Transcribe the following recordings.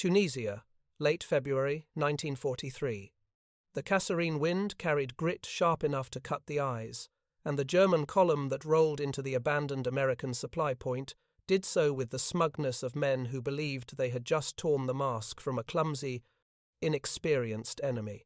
Tunisia, late February 1943. The Kasserine wind carried grit sharp enough to cut the eyes, and the German column that rolled into the abandoned American supply point did so with the smugness of men who believed they had just torn the mask from a clumsy, inexperienced enemy.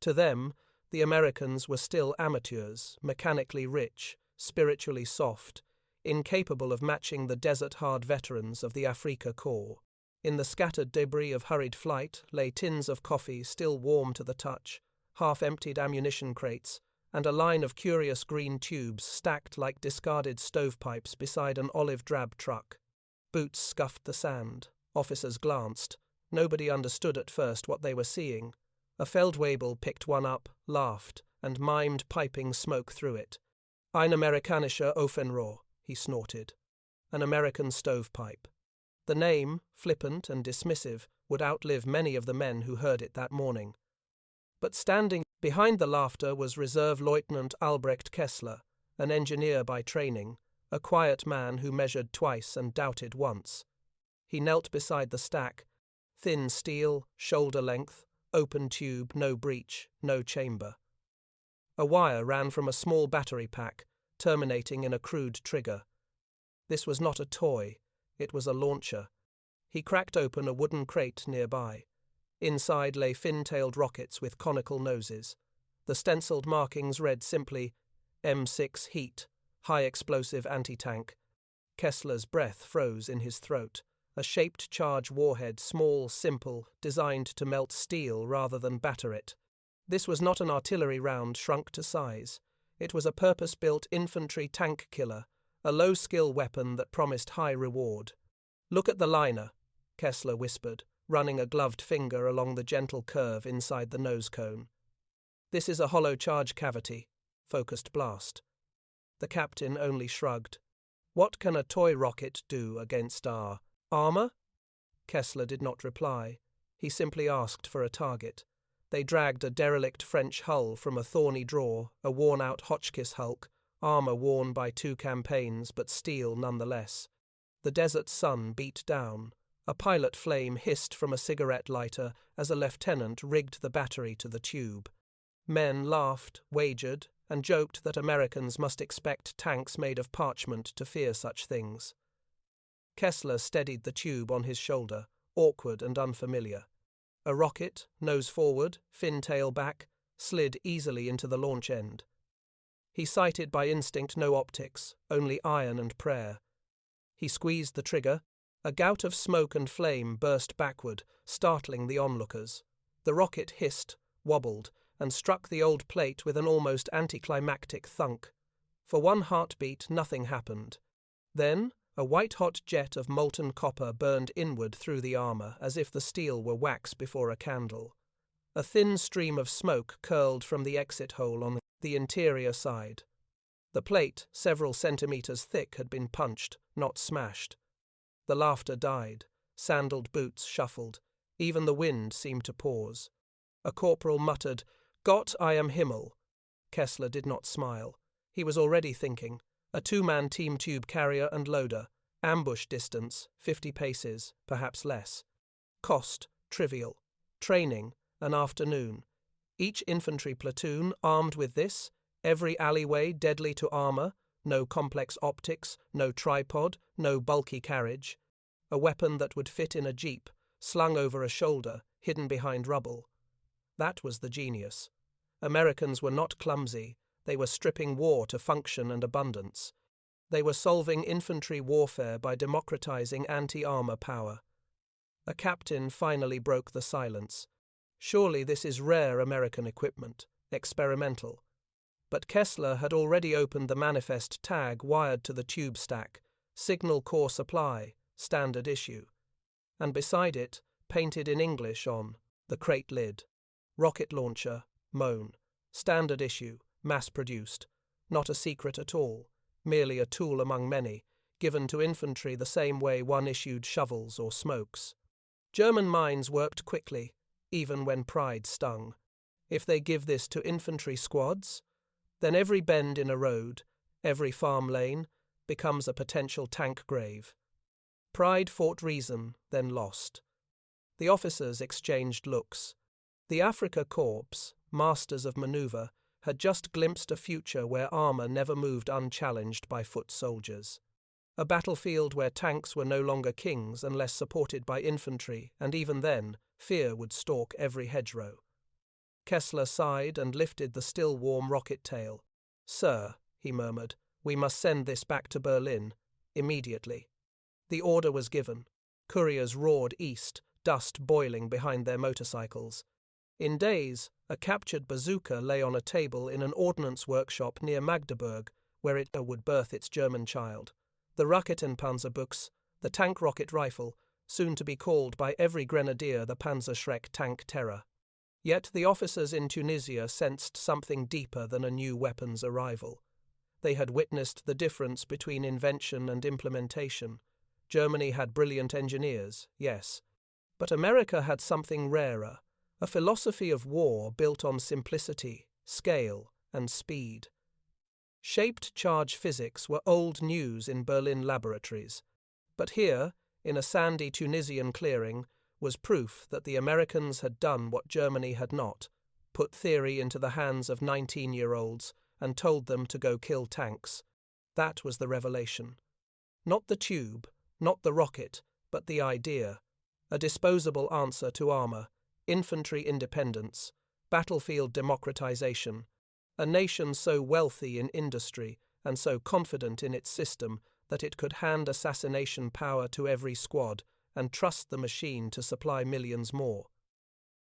To them, the Americans were still amateurs, mechanically rich, spiritually soft, incapable of matching the desert-hard veterans of the Afrika Korps. In the scattered debris of hurried flight lay tins of coffee still warm to the touch, half-emptied ammunition crates, and a line of curious green tubes stacked like discarded stovepipes beside an olive-drab truck. Boots scuffed the sand. Officers glanced. Nobody understood at first what they were seeing. A Feldwebel picked one up, laughed, and mimed piping smoke through it. Ein amerikanischer Ofenrohr, he snorted. An American stovepipe. The name, flippant and dismissive, would outlive many of the men who heard it that morning. But standing behind the laughter was Reserve-Leutnant Albrecht Kessler, an engineer by training, a quiet man who measured twice and doubted once. He knelt beside the stack, thin steel, shoulder length, open tube, no breech, no chamber. A wire ran from a small battery pack, terminating in a crude trigger. This was not a toy, it was a launcher. He cracked open a wooden crate nearby. Inside lay fin-tailed rockets with conical noses. The stenciled markings read simply, M6 Heat, High Explosive Anti-Tank. Kessler's breath froze in his throat. A shaped charge warhead, small, simple, designed to melt steel rather than batter it. This was not an artillery round shrunk to size. It was a purpose-built infantry tank killer, a low-skill weapon that promised high reward. "Look at the liner," Kessler whispered, running a gloved finger along the gentle curve inside the nose cone. "This is a hollow charge cavity. Focused blast." The captain only shrugged. "What can a toy rocket do against our armor?" Kessler did not reply. He simply asked for a target. They dragged a derelict French hull from a thorny drawer, a worn-out Hotchkiss hulk, armor worn by 2 campaigns but steel nonetheless. The desert sun beat down. A pilot flame hissed from a cigarette lighter as a lieutenant rigged the battery to the tube. Men laughed, wagered, and joked that Americans must expect tanks made of parchment to fear such things. Kessler steadied the tube on his shoulder, awkward and unfamiliar. A rocket, nose forward, fin-tail back, slid easily into the launch end. He sighted by instinct no optics, only iron and prayer. He squeezed the trigger. A gout of smoke and flame burst backward, startling the onlookers. The rocket hissed, wobbled, and struck the old plate with an almost anticlimactic thunk. For one heartbeat, nothing happened. Then, a white-hot jet of molten copper burned inward through the armor as if the steel were wax before a candle. A thin stream of smoke curled from the exit hole on the interior side. The plate, several centimeters thick, had been punched, not smashed. The laughter died. Sandaled boots shuffled. Even the wind seemed to pause. A corporal muttered, "Gott, I am Himmel." Kessler did not smile. He was already thinking. A 2-man team tube carrier and loader. Ambush distance, 50 paces, perhaps less. Cost, trivial. Training, an afternoon. Each infantry platoon armed with this, every alleyway deadly to armor, no complex optics, no tripod, no bulky carriage. A weapon that would fit in a jeep, slung over a shoulder, hidden behind rubble. That was the genius. Americans were not clumsy. They were stripping war to function and abundance. They were solving infantry warfare by democratizing anti-armor power. A captain finally broke the silence. Surely this is rare American equipment, experimental. But Kessler had already opened the manifest tag wired to the tube stack, Signal Corps Supply, standard issue. And beside it, painted in English on the crate lid, rocket launcher, Moan, standard issue, mass-produced, not a secret at all, merely a tool among many, given to infantry the same way one issued shovels or smokes. German minds worked quickly, even when pride stung. If they give this to infantry squads, then every bend in a road, every farm lane, becomes a potential tank grave. Pride fought reason, then lost. The officers exchanged looks. The Afrika Korps, masters of maneuver, had just glimpsed a future where armor never moved unchallenged by foot soldiers. A battlefield where tanks were no longer kings unless supported by infantry, and even then, fear would stalk every hedgerow. Kessler sighed and lifted the still warm rocket tail. "Sir," he murmured, "we must send this back to Berlin, immediately." The order was given. Couriers roared east, dust boiling behind their motorcycles. In days, a captured bazooka lay on a table in an ordnance workshop near Magdeburg, where it would birth its German child. The Raketenpanzerbüchse, the tank rocket rifle, soon to be called by every grenadier the Panzerschreck tank terror. Yet the officers in Tunisia sensed something deeper than a new weapon's arrival. They had witnessed the difference between invention and implementation. Germany had brilliant engineers, yes, but America had something rarer, a philosophy of war built on simplicity, scale, and speed. Shaped charge physics were old news in Berlin laboratories, but here, in a sandy Tunisian clearing, was proof that the Americans had done what Germany had not, put theory into the hands of 19-year-olds and told them to go kill tanks. That was the revelation. Not the tube, not the rocket, but the idea. A disposable answer to armor, infantry independence, battlefield democratization. A nation so wealthy in industry and so confident in its system that it could hand assassination power to every squad and trust the machine to supply millions more.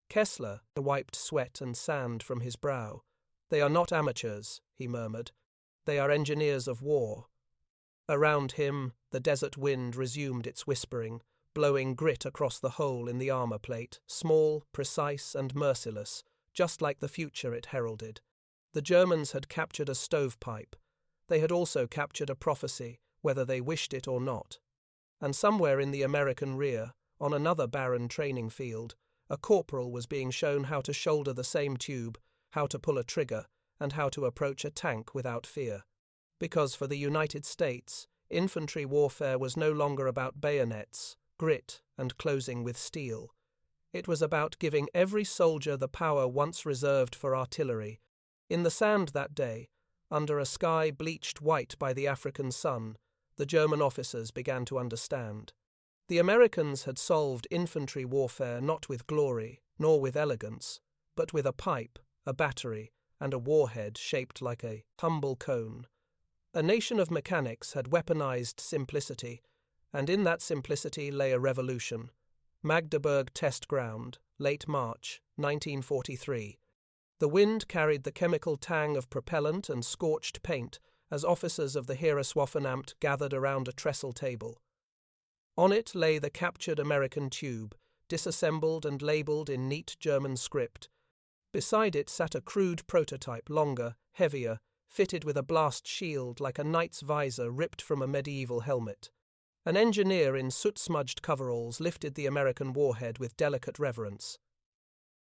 Kessler wiped sweat and sand from his brow. "They are not amateurs," he murmured. "They are engineers of war." Around him, the desert wind resumed its whispering, blowing grit across the hole in the armor plate, small, precise, and merciless, just like the future it heralded. The Germans had captured a stovepipe. They had also captured a prophecy, whether they wished it or not. And somewhere in the American rear, on another barren training field, a corporal was being shown how to shoulder the same tube, how to pull a trigger, and how to approach a tank without fear. Because for the United States, infantry warfare was no longer about bayonets, grit, and closing with steel. It was about giving every soldier the power once reserved for artillery. In the sand that day, under a sky bleached white by the African sun, the German officers began to understand. The Americans had solved infantry warfare not with glory, nor with elegance, but with a pipe, a battery, and a warhead shaped like a humble cone. A nation of mechanics had weaponized simplicity, and in that simplicity lay a revolution. Magdeburg Test Ground, late March, 1943. The wind carried the chemical tang of propellant and scorched paint as officers of the Heereswaffenamt gathered around a trestle table. On it lay the captured American tube, disassembled and labelled in neat German script. Beside it sat a crude prototype, longer, heavier, fitted with a blast shield like a knight's visor ripped from a medieval helmet. An engineer in soot-smudged coveralls lifted the American warhead with delicate reverence.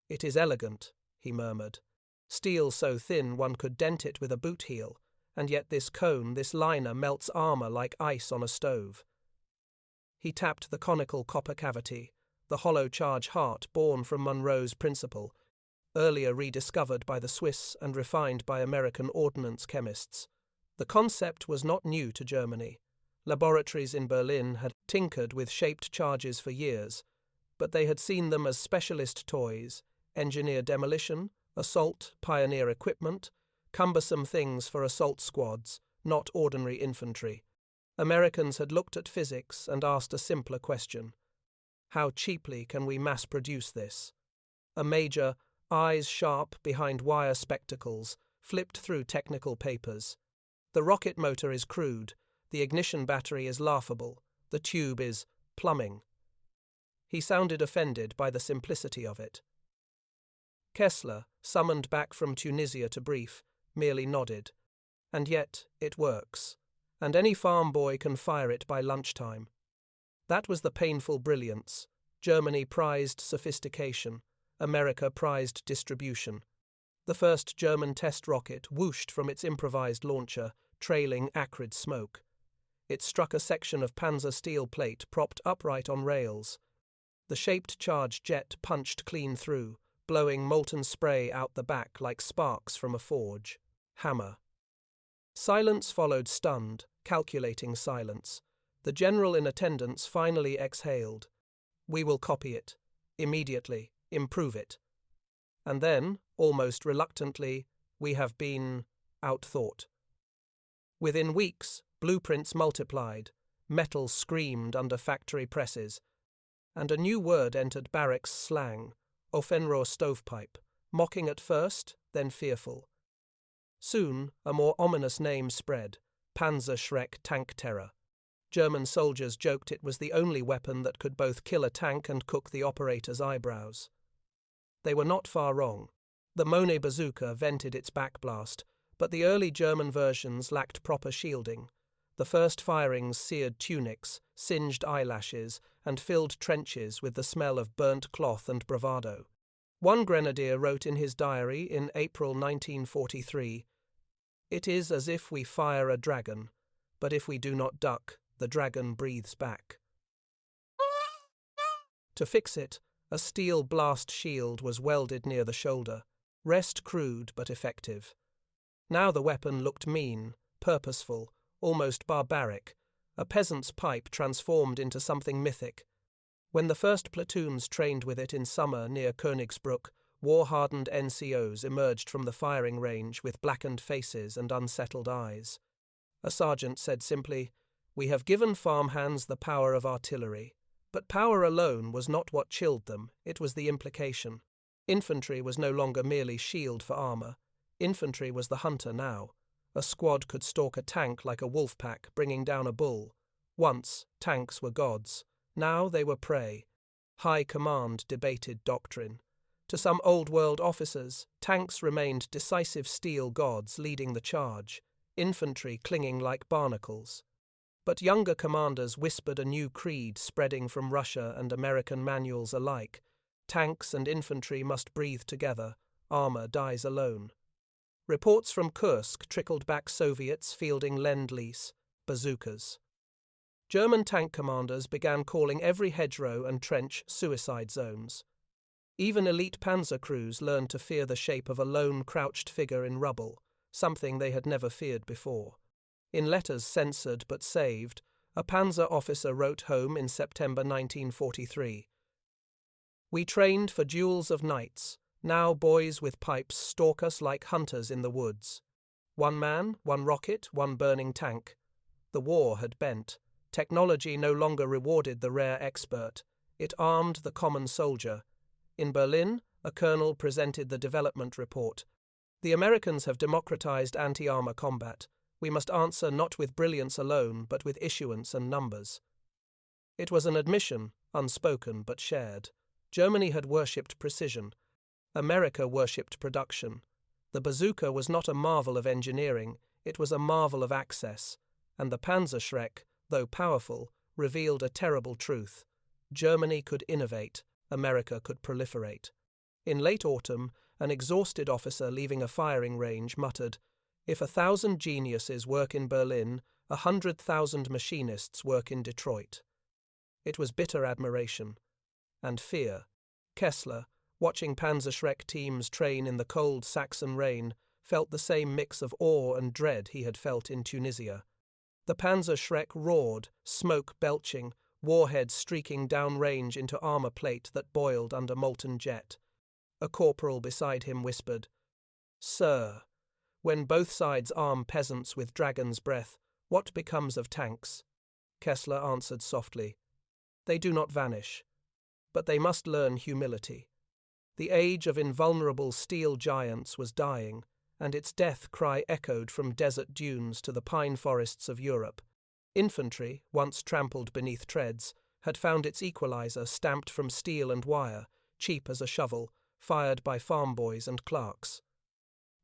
"It is elegant," he murmured. "Steel so thin one could dent it with a boot heel, and yet this cone, this liner, melts armor like ice on a stove." He tapped the conical copper cavity, the hollow charge heart born from Monroe's principle, earlier rediscovered by the Swiss and refined by American ordnance chemists. The concept was not new to Germany. Laboratories in Berlin had tinkered with shaped charges for years, but they had seen them as specialist toys, engineer demolition, assault, pioneer equipment, cumbersome things for assault squads, not ordinary infantry. Americans had looked at physics and asked a simpler question. How cheaply can we mass-produce this? A major, eyes sharp behind wire spectacles, flipped through technical papers. The rocket motor is crude, the ignition battery is laughable, the tube is plumbing. He sounded offended by the simplicity of it. Kessler, summoned back from Tunisia to brief, merely nodded. And yet, it works, and any farm boy can fire it by lunchtime. That was the painful brilliance. Germany prized sophistication, America prized distribution. The first German test rocket whooshed from its improvised launcher, trailing acrid smoke. It struck a section of panzer steel plate propped upright on rails. The shaped charge jet punched clean through, blowing molten spray out the back like sparks from a forge. Hammer. Silence followed, stunned, calculating silence. The general in attendance finally exhaled. We will copy it. Immediately. Improve it. And then, almost reluctantly, we have been outthought. Within weeks, blueprints multiplied, metal screamed under factory presses, and a new word entered barracks slang, Ofenrohr stovepipe, mocking at first, then fearful. Soon, a more ominous name spread, Panzerschreck tank terror. German soldiers joked it was the only weapon that could both kill a tank and cook the operator's eyebrows. They were not far wrong. The Monet bazooka vented its backblast, but the early German versions lacked proper shielding. The first firings seared tunics, singed eyelashes, and filled trenches with the smell of burnt cloth and bravado. One grenadier wrote in his diary in April 1943, "It is as if we fire a dragon, but if we do not duck, the dragon breathes back." To fix it, a steel blast shield was welded near the shoulder, rest crude but effective. Now the weapon looked mean, purposeful, almost barbaric, a peasant's pipe transformed into something mythic. When the first platoons trained with it in summer near Königsbruck, war-hardened NCOs emerged from the firing range with blackened faces and unsettled eyes. A sergeant said simply, "We have given farmhands the power of artillery." But power alone was not what chilled them, it was the implication. Infantry was no longer merely shield for armor. Infantry was the hunter now. A squad could stalk a tank like a wolf pack, bringing down a bull. Once, tanks were gods. Now they were prey. High command debated doctrine. To some old-world officers, tanks remained decisive steel gods leading the charge, infantry clinging like barnacles. But younger commanders whispered a new creed spreading from Russia and American manuals alike. Tanks and infantry must breathe together. Armor dies alone. Reports from Kursk trickled back Soviets fielding Lend-Lease, bazookas. German tank commanders began calling every hedgerow and trench suicide zones. Even elite panzer crews learned to fear the shape of a lone crouched figure in rubble, something they had never feared before. In letters censored but saved, a panzer officer wrote home in September 1943. "We trained for duels of nights. Now boys with pipes stalk us like hunters in the woods. One man, one rocket, one burning tank." The war had bent. Technology no longer rewarded the rare expert. It armed the common soldier. In Berlin, a colonel presented the development report. "The Americans have democratized anti-armor combat. We must answer not with brilliance alone, but with issuance and numbers." It was an admission, unspoken but shared. Germany had worshipped precision. America worshipped production. The bazooka was not a marvel of engineering, it was a marvel of access. And the Panzerschreck, though powerful, revealed a terrible truth. Germany could innovate, America could proliferate. In late autumn, an exhausted officer leaving a firing range muttered, "If 1,000 geniuses work in Berlin, 100,000 machinists work in Detroit." It was bitter admiration. And fear. Kessler, watching Panzerschreck teams train in the cold Saxon rain, felt the same mix of awe and dread he had felt in Tunisia. The Panzerschreck roared, smoke belching, warheads streaking downrange into armor plate that boiled under molten jet. A corporal beside him whispered, "Sir, when both sides arm peasants with dragon's breath, what becomes of tanks?" Kessler answered softly, "They do not vanish, but they must learn humility." The age of invulnerable steel giants was dying, and its death cry echoed from desert dunes to the pine forests of Europe. Infantry, once trampled beneath treads, had found its equalizer stamped from steel and wire, cheap as a shovel, fired by farm boys and clerks.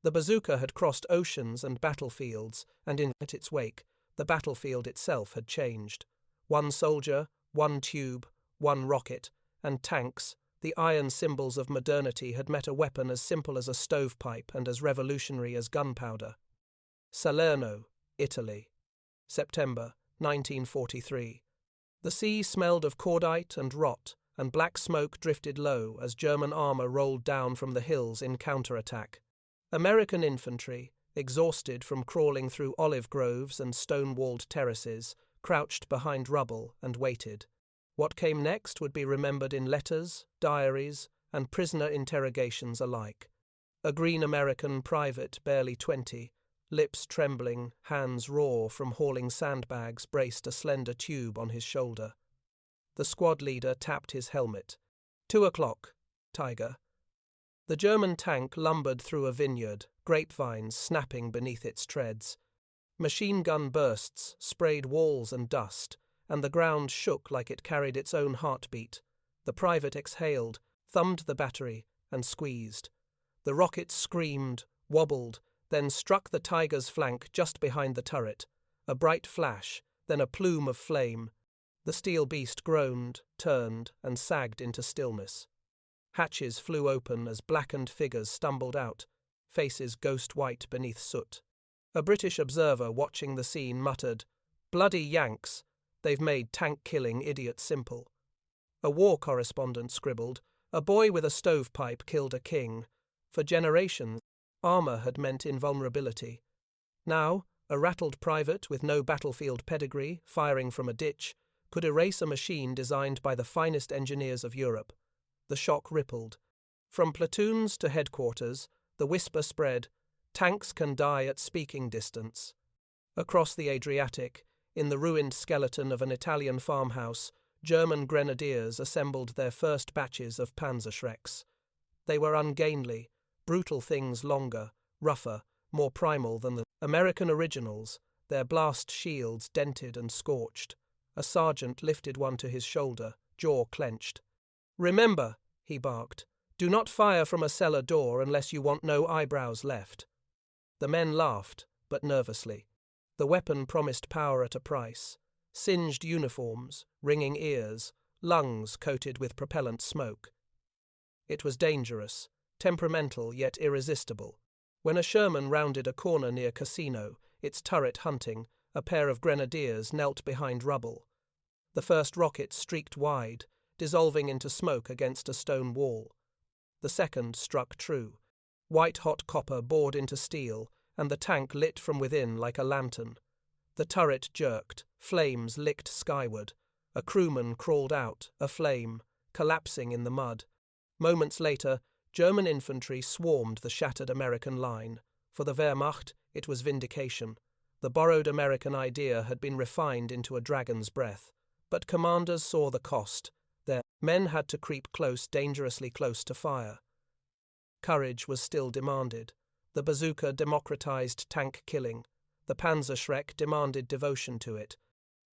The bazooka had crossed oceans and battlefields, and in its wake, the battlefield itself had changed. One soldier, one tube, one rocket, and tanks, the iron symbols of modernity, had met a weapon as simple as a stovepipe and as revolutionary as gunpowder. Salerno, Italy. September 1943. The sea smelled of cordite and rot, and black smoke drifted low as German armor rolled down from the hills in counterattack. American infantry, exhausted from crawling through olive groves and stone-walled terraces, crouched behind rubble and waited. What came next would be remembered in letters, diaries, and prisoner interrogations alike. A green American private, barely 20, lips trembling, hands raw from hauling sandbags, braced a slender tube on his shoulder. The squad leader tapped his helmet. 2 o'clock, Tiger. The German tank lumbered through a vineyard, grapevines snapping beneath its treads. Machine gun bursts sprayed walls and dust, and the ground shook like it carried its own heartbeat. The private exhaled, thumbed the battery, and squeezed. The rocket screamed, wobbled, then struck the Tiger's flank just behind the turret. A bright flash, then a plume of flame. The steel beast groaned, turned, and sagged into stillness. Hatches flew open as blackened figures stumbled out, faces ghost-white beneath soot. A British observer watching the scene muttered, "Bloody Yanks! They've made tank-killing idiots simple." A war correspondent scribbled, "A boy with a stovepipe killed a king." For generations, armor had meant invulnerability. Now, a rattled private with no battlefield pedigree, firing from a ditch, could erase a machine designed by the finest engineers of Europe. The shock rippled. From platoons to headquarters, the whisper spread, "Tanks can die at speaking distance." Across the Adriatic, in the ruined skeleton of an Italian farmhouse, German grenadiers assembled their first batches of Panzerschrecks. They were ungainly, brutal things longer, rougher, more primal than the American originals, their blast shields dented and scorched. A sergeant lifted one to his shoulder, jaw clenched. "Remember," he barked, "do not fire from a cellar door unless you want no eyebrows left." The men laughed, but nervously. The weapon promised power at a price. Singed uniforms, ringing ears, lungs coated with propellant smoke. It was dangerous, temperamental yet irresistible. When a Sherman rounded a corner near Casino, its turret hunting, a pair of grenadiers knelt behind rubble. The first rocket streaked wide, dissolving into smoke against a stone wall. The second struck true. White-hot copper bored into steel, and the tank lit from within like a lantern. The turret jerked, flames licked skyward. A crewman crawled out, aflame, collapsing in the mud. Moments later, German infantry swarmed the shattered American line. For the Wehrmacht, it was vindication. The borrowed American idea had been refined into a dragon's breath. But commanders saw the cost. Their men had to creep close, dangerously close to fire. Courage was still demanded. The Bazooka democratized tank killing. The Panzerschreck demanded devotion to it.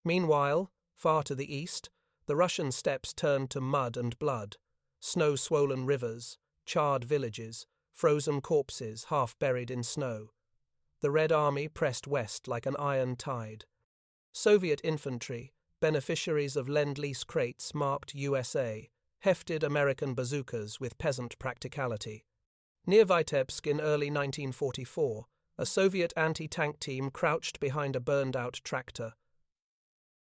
Meanwhile, far to the east, the Russian steppes turned to mud and blood. Snow-swollen rivers, charred villages, frozen corpses half buried in snow. The Red Army pressed west like an iron tide. Soviet infantry, beneficiaries of Lend-Lease crates marked USA, hefted American bazookas with peasant practicality. Near Vitebsk in early 1944, a Soviet anti-tank team crouched behind a burned-out tractor.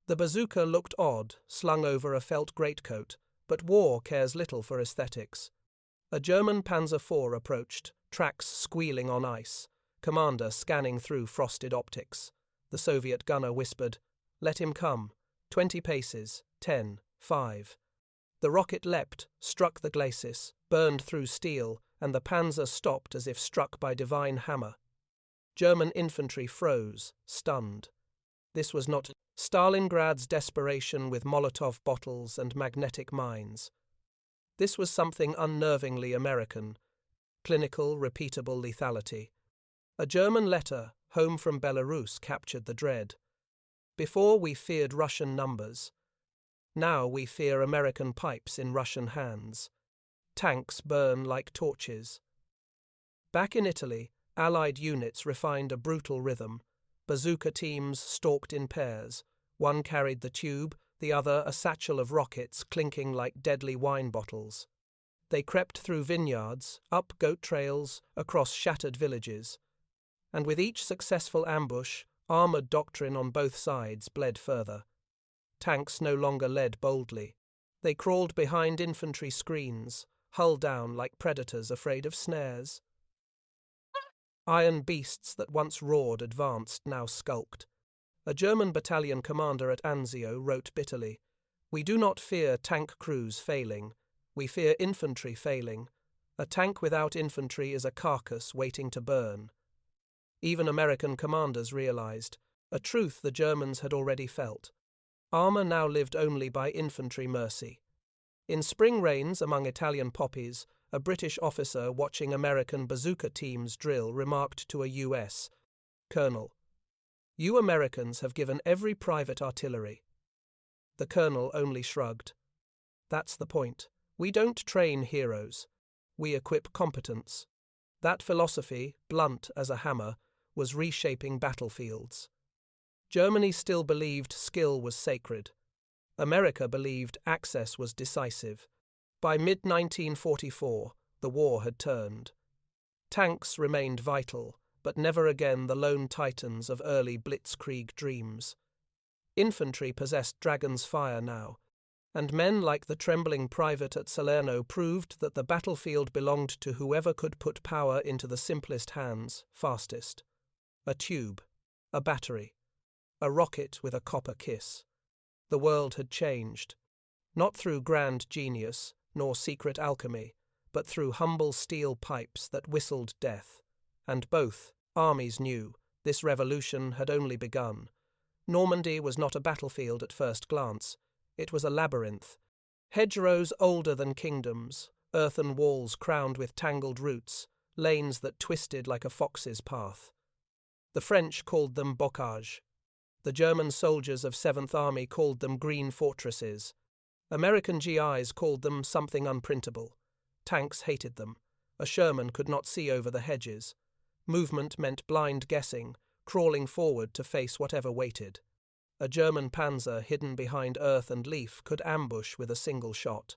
The bazooka looked odd, slung over a felt greatcoat, but war cares little for aesthetics. A German Panzer IV approached, tracks squealing on ice, commander scanning through frosted optics. The Soviet gunner whispered, "Let him come. 20 paces, 10, 5. The rocket leapt, struck the glacis, burned through steel, and the Panzer stopped as if struck by divine hammer. German infantry froze, stunned. This was not Stalingrad's desperation with Molotov bottles and magnetic mines. This was something unnervingly American, clinical, repeatable lethality. A German letter, home from Belarus, captured the dread. Before we feared Russian numbers. Now we fear American pipes in Russian hands. Tanks burn like torches. Back in Italy, Allied units refined a brutal rhythm. Bazooka teams stalked in pairs. One carried the tube, the other a satchel of rockets clinking like deadly wine bottles. They crept through vineyards, up goat trails, across shattered villages. And with each successful ambush, armored doctrine on both sides bled further. Tanks no longer led boldly. They crawled behind infantry screens, hull down like predators afraid of snares. Iron beasts that once roared advanced, now skulked. A German battalion commander at Anzio wrote bitterly, "We do not fear tank crews failing. We fear infantry failing. A tank without infantry is a carcass waiting to burn." Even American commanders realized, a truth the Germans had already felt. Armor now lived only by infantry mercy. In spring rains among Italian poppies, a British officer watching American bazooka teams drill remarked to a U.S. colonel, "You Americans have given every private artillery." The colonel only shrugged. "That's the point. We don't train heroes. We equip competence." That philosophy, blunt as a hammer, was reshaping battlefields. Germany still believed skill was sacred. America believed access was decisive. By mid-1944, the war had turned. Tanks remained vital, but never again the lone titans of early blitzkrieg dreams. Infantry possessed dragon's fire now, and men like the trembling private at Salerno proved that the battlefield belonged to whoever could put power into the simplest hands fastest. A tube, a battery, a rocket with a copper kiss. The world had changed, not through grand genius nor secret alchemy, but through humble steel pipes that whistled death. And both armies knew this revolution had only begun. Normandy was not a battlefield at first glance. It was a labyrinth. Hedgerows older than kingdoms, earthen walls crowned with tangled roots, lanes that twisted like a fox's path. The French called them bocages. The German soldiers of 7th Army called them green fortresses. American GIs called them something unprintable. Tanks hated them. A Sherman could not see over the hedges. Movement meant blind guessing, crawling forward to face whatever waited. A German panzer hidden behind earth and leaf could ambush with a single shot.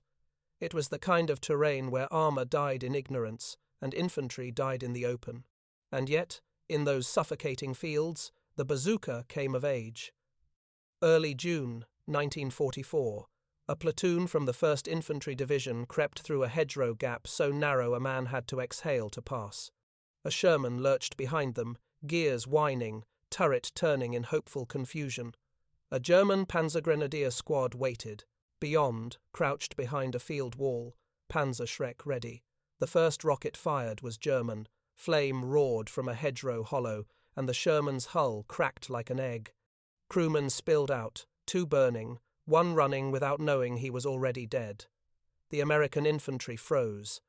It was the kind of terrain where armor died in ignorance and infantry died in the open. And yet, in those suffocating fields, the bazooka came of age. Early June 1944, a platoon from the 1st Infantry Division crept through a hedgerow gap so narrow a man had to exhale to pass. A Sherman lurched behind them, gears whining, turret turning in hopeful confusion. A German Panzergrenadier squad waited. Beyond, crouched behind a field wall, Panzerschreck ready. The first rocket fired was German. Flame roared from a hedgerow hollow, and the Sherman's hull cracked like an egg. Crewmen spilled out, 2 burning, 1 running without knowing he was already dead. The American infantry froze.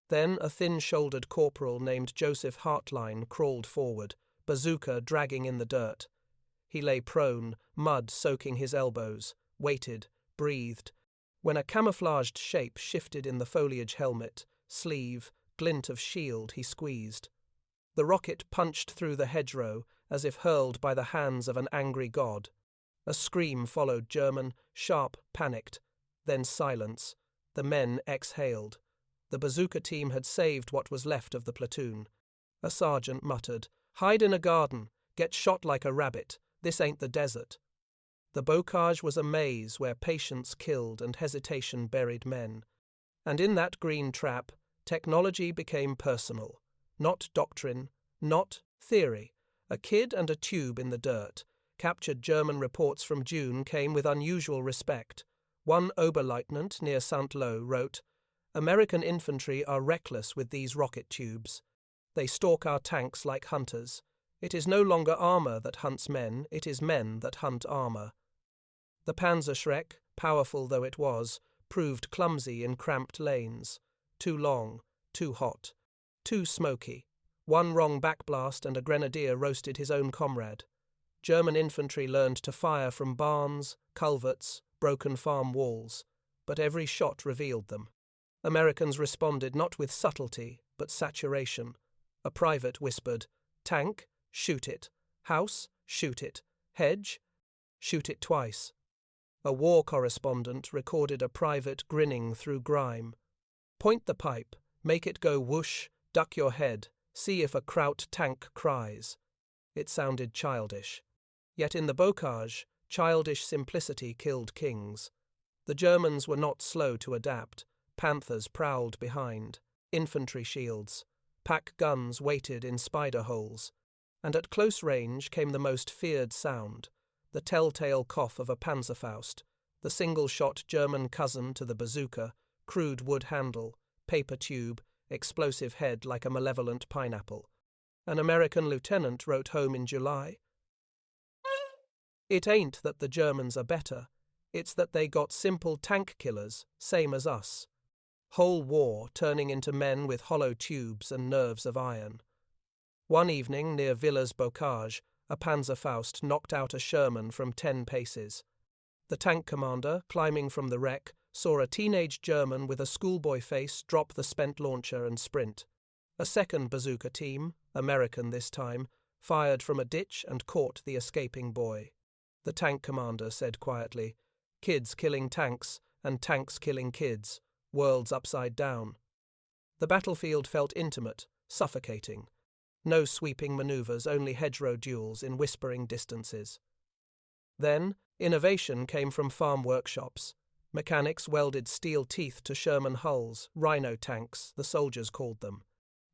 Then a thin-shouldered corporal named Joseph Hartline crawled forward, bazooka dragging in the dirt. He lay prone, mud soaking his elbows, waited, breathed, when a camouflaged shape shifted in the foliage helmet, sleeve, glint of shield he squeezed. The rocket punched through the hedgerow as if hurled by the hands of an angry god. A scream followed German, sharp, panicked. Then silence. The men exhaled. The bazooka team had saved what was left of the platoon. A sergeant muttered, "Hide in a garden. Get shot like a rabbit. This ain't the desert." The bocage was a maze where patience killed and hesitation buried men. And in that green trap, technology became personal. Not doctrine, not theory. A kid and a tube in the dirt. Captured German reports from June came with unusual respect. One Oberleutnant near Saint-Lô wrote, "American infantry are reckless with these rocket tubes. They stalk our tanks like hunters. It is no longer armor that hunts men, it is men that hunt armor." The Panzerschreck, powerful though it was, proved clumsy in cramped lanes. Too long, too hot, too smoky. 1 wrong backblast and a grenadier roasted his own comrade. German infantry learned to fire from barns, culverts, broken farm walls, but every shot revealed them. Americans responded not with subtlety, but saturation. A private whispered, "Tank, shoot it. House, shoot it. Hedge, shoot it twice." A war correspondent recorded a private grinning through grime. "Point the pipe, make it go whoosh, duck your head, see if a Kraut tank cries." It sounded childish. Yet in the bocage, childish simplicity killed kings. The Germans were not slow to adapt. Panthers prowled behind, infantry shields, pack guns waited in spider holes, and at close range came the most feared sound, the telltale cough of a Panzerfaust, the single-shot German cousin to the bazooka, crude wood handle, paper tube, explosive head like a malevolent pineapple. An American lieutenant wrote home in July, "It ain't that the Germans are better, it's that they got simple tank killers, same as us. Whole war turning into men with hollow tubes and nerves of iron." One evening near Villers-Bocage, a Panzerfaust knocked out a Sherman from 10 paces. The tank commander, climbing from the wreck, saw a teenage German with a schoolboy face drop the spent launcher and sprint. A second bazooka team, American this time, fired from a ditch and caught the escaping boy. The tank commander said quietly, "Kids killing tanks, and tanks killing kids, worlds upside down." The battlefield felt intimate, suffocating. No sweeping maneuvers, only hedgerow duels in whispering distances. Then, innovation came from farm workshops. Mechanics welded steel teeth to Sherman hulls, rhino tanks, the soldiers called them.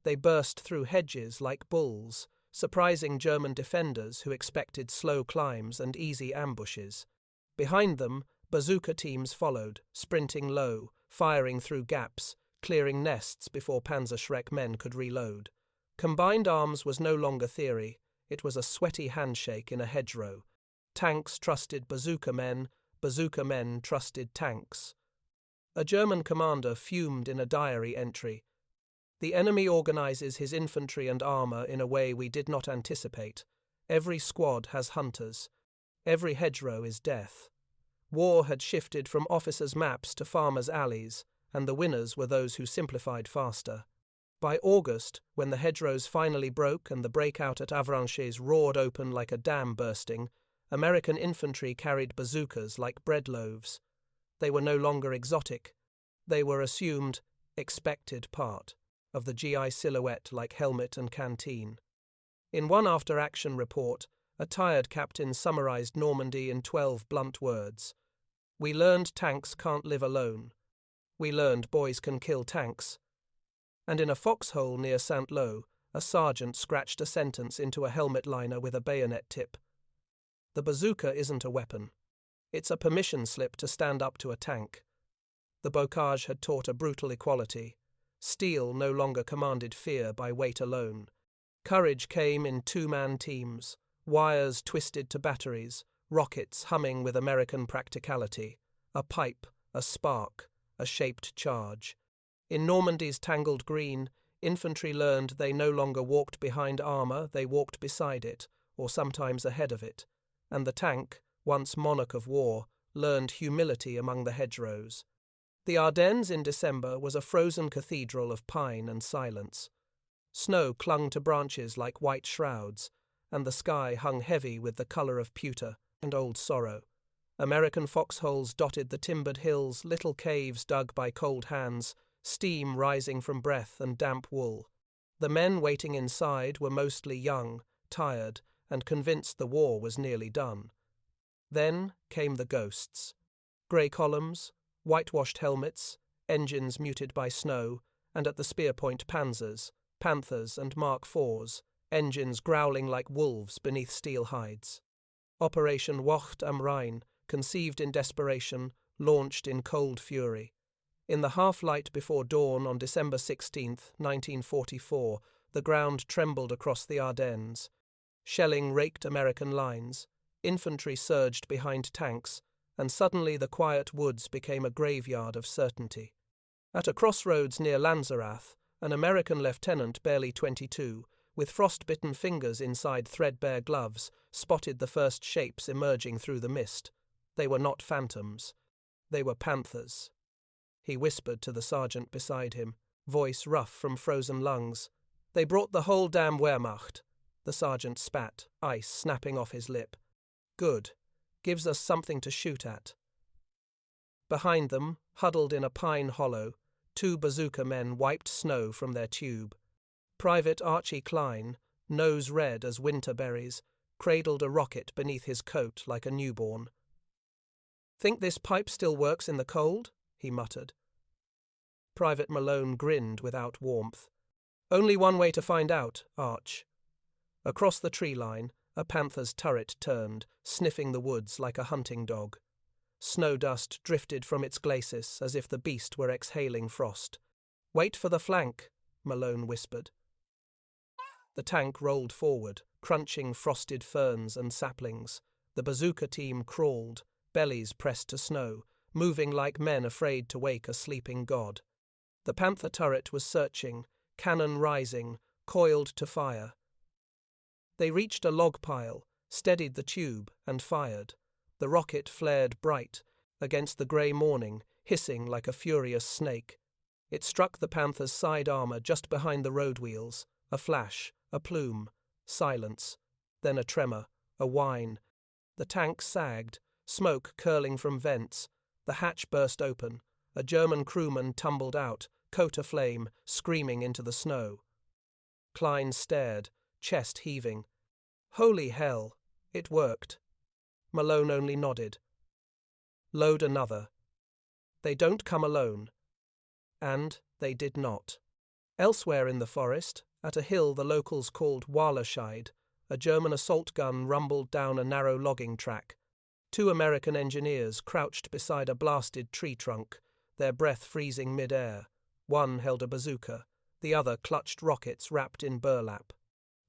They burst through hedges like bulls, surprising German defenders who expected slow climbs and easy ambushes. Behind them, bazooka teams followed, sprinting low, firing through gaps, clearing nests before Panzerschreck men could reload. Combined arms was no longer theory, it was a sweaty handshake in a hedgerow. Tanks trusted bazooka men trusted tanks. A German commander fumed in a diary entry, "The enemy organizes his infantry and armor in a way we did not anticipate. Every squad has hunters. Every hedgerow is death." War had shifted from officers' maps to farmers' alleys, and the winners were those who simplified faster. By August, when the hedgerows finally broke and the breakout at Avranches roared open like a dam bursting, American infantry carried bazookas like bread loaves. They were no longer exotic. They were assumed, expected part of the GI silhouette like helmet and canteen. In one after-action report, a tired captain summarized Normandy in 12 blunt words. "We learned tanks can't live alone. We learned boys can kill tanks." And in a foxhole near Saint-Lô, a sergeant scratched a sentence into a helmet liner with a bayonet tip. "The bazooka isn't a weapon. It's a permission slip to stand up to a tank." The Bocage had taught a brutal equality. Steel no longer commanded fear by weight alone. Courage came in two-man teams, wires twisted to batteries, rockets humming with American practicality, a pipe, a spark, a shaped charge. In Normandy's tangled green, infantry learned they no longer walked behind armor, they walked beside it, or sometimes ahead of it. And the tank, once monarch of war, learned humility among the hedgerows. The Ardennes in December was a frozen cathedral of pine and silence. Snow clung to branches like white shrouds, and the sky hung heavy with the color of pewter and old sorrow. American foxholes dotted the timbered hills, little caves dug by cold hands, steam rising from breath and damp wool. The men waiting inside were mostly young, tired, and convinced the war was nearly done. Then came the ghosts. Grey columns, whitewashed helmets, engines muted by snow, and at the spearpoint panzers, Panthers and Mark IVs, engines growling like wolves beneath steel hides. Operation Wacht am Rhein, conceived in desperation, launched in cold fury. In the half-light before dawn on December 16, 1944, the ground trembled across the Ardennes. Shelling raked American lines, infantry surged behind tanks, and suddenly the quiet woods became a graveyard of certainty. At a crossroads near Lanzerath, an American lieutenant, barely 22, with frostbitten fingers inside threadbare gloves, spotted the first shapes emerging through the mist. They were not phantoms. They were panthers. He whispered to the sergeant beside him, voice rough from frozen lungs. "They brought the whole damn Wehrmacht." The sergeant spat, ice snapping off his lip. "Good. Gives us something to shoot at." Behind them, huddled in a pine hollow, 2 bazooka men wiped snow from their tube. Private Archie Klein, nose red as winter berries, cradled a rocket beneath his coat like a newborn. Think this pipe still works in the cold? He muttered. Private Malone grinned without warmth. Only one way to find out, Arch. Across the tree line, a panther's turret turned, sniffing the woods like a hunting dog. Snow dust drifted from its glacis as if the beast were exhaling frost. Wait for the flank, Malone whispered. The tank rolled forward, crunching frosted ferns and saplings. The bazooka team crawled, bellies pressed to snow, moving like men afraid to wake a sleeping god. The panther turret was searching, cannon rising, coiled to fire. They reached a log pile, steadied the tube, and fired. The rocket flared bright against the grey morning, hissing like a furious snake. It struck the panther's side armour just behind the road wheels. A flash, a plume, silence, then a tremor, a whine. The tank sagged, smoke curling from vents. The hatch burst open. A German crewman tumbled out, coat aflame, screaming into the snow. Klein stared, chest heaving. Holy hell, it worked. Malone only nodded. Load another. They don't come alone. And they did not. Elsewhere in the forest, at a hill the locals called Wallerscheid, a German assault gun rumbled down a narrow logging track. 2 American engineers crouched beside a blasted tree trunk, their breath freezing mid-air. One held a bazooka, the other clutched rockets wrapped in burlap.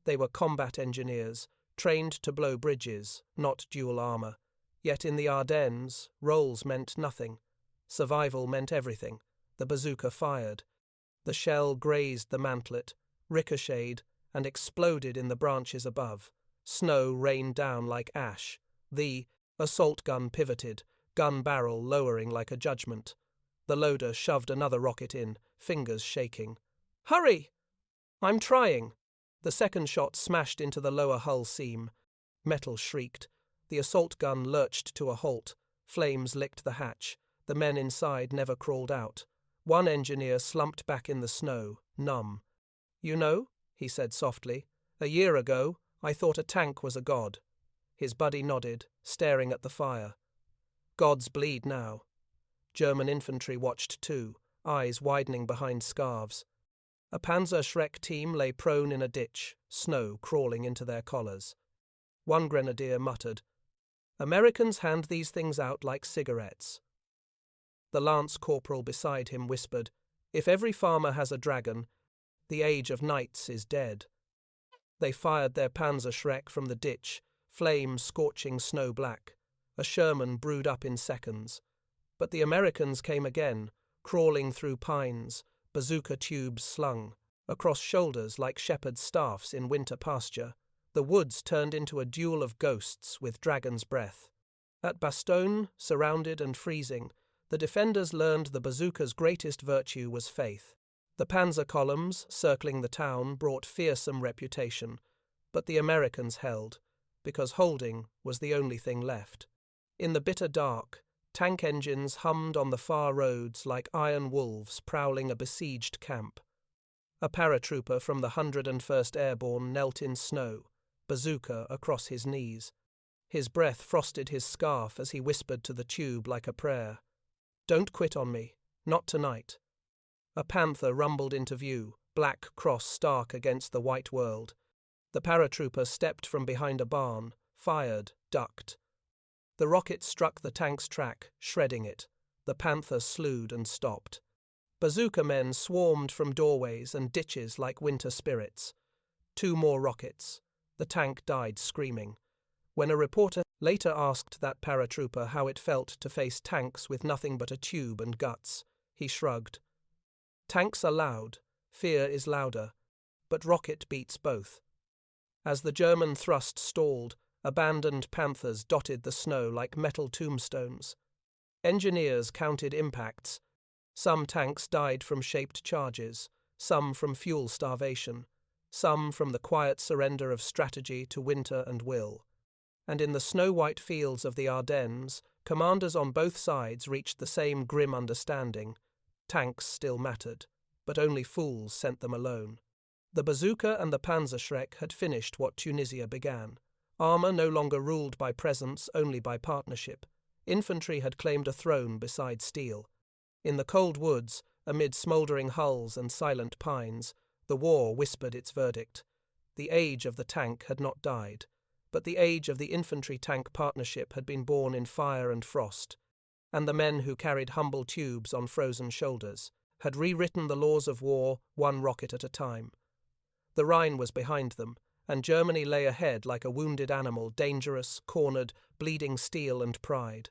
They were combat engineers, trained to blow bridges, not dual armour. Yet in the Ardennes, roles meant nothing. Survival meant everything. The bazooka fired. The shell grazed the mantlet, ricocheted, and exploded in the branches above. Snow rained down like ash. The assault gun pivoted, gun barrel lowering like a judgment. The loader shoved another rocket in, fingers shaking. Hurry! I'm trying. The second shot smashed into the lower hull seam. Metal shrieked. The assault gun lurched to a halt. Flames licked the hatch. The men inside never crawled out. One engineer slumped back in the snow, numb. You know, he said softly, a year ago I thought a tank was a god. His buddy nodded, staring at the fire. Gods bleed now. German infantry watched too, eyes widening behind scarves. A Panzerschreck team lay prone in a ditch, snow crawling into their collars. One grenadier muttered, Americans hand these things out like cigarettes. The lance corporal beside him whispered, If every farmer has a dragon, the age of knights is dead. They fired their Panzerschreck from the ditch, flame scorching snow black. A Sherman brewed up in seconds. But the Americans came again, crawling through pines, bazooka tubes slung, across shoulders like shepherd's staffs in winter pasture. The woods turned into a duel of ghosts with dragon's breath. At Bastogne, surrounded and freezing, the defenders learned the bazooka's greatest virtue was faith. The panzer columns, circling the town, brought fearsome reputation, but the Americans held, because holding was the only thing left. In the bitter dark, tank engines hummed on the far roads like iron wolves prowling a besieged camp. A paratrooper from the 101st Airborne knelt in snow, bazooka across his knees. His breath frosted his scarf as he whispered to the tube like a prayer. Don't quit on me, not tonight. A panther rumbled into view, black cross stark against the white world. The paratrooper stepped from behind a barn, fired, ducked. The rocket struck the tank's track, shredding it. The panther slewed and stopped. Bazooka men swarmed from doorways and ditches like winter spirits. 2 more rockets. The tank died screaming. When a reporter later asked that paratrooper how it felt to face tanks with nothing but a tube and guts, he shrugged. Tanks are loud, fear is louder, but rocket beats both. As the German thrust stalled, abandoned panthers dotted the snow like metal tombstones. Engineers counted impacts. Some tanks died from shaped charges, some from fuel starvation, some from the quiet surrender of strategy to winter and will. And in the snow-white fields of the Ardennes, commanders on both sides reached the same grim understanding. Tanks still mattered, but only fools sent them alone. The bazooka and the Panzerschreck had finished what Tunisia began. Armour no longer ruled by presence, only by partnership. Infantry had claimed a throne beside steel. In the cold woods, amid smouldering hulls and silent pines, the war whispered its verdict. The age of the tank had not died, but the age of the infantry-tank partnership had been born in fire and frost, and the men who carried humble tubes on frozen shoulders had rewritten the laws of war one rocket at a time. The Rhine was behind them, and Germany lay ahead like a wounded animal, dangerous, cornered, bleeding steel and pride.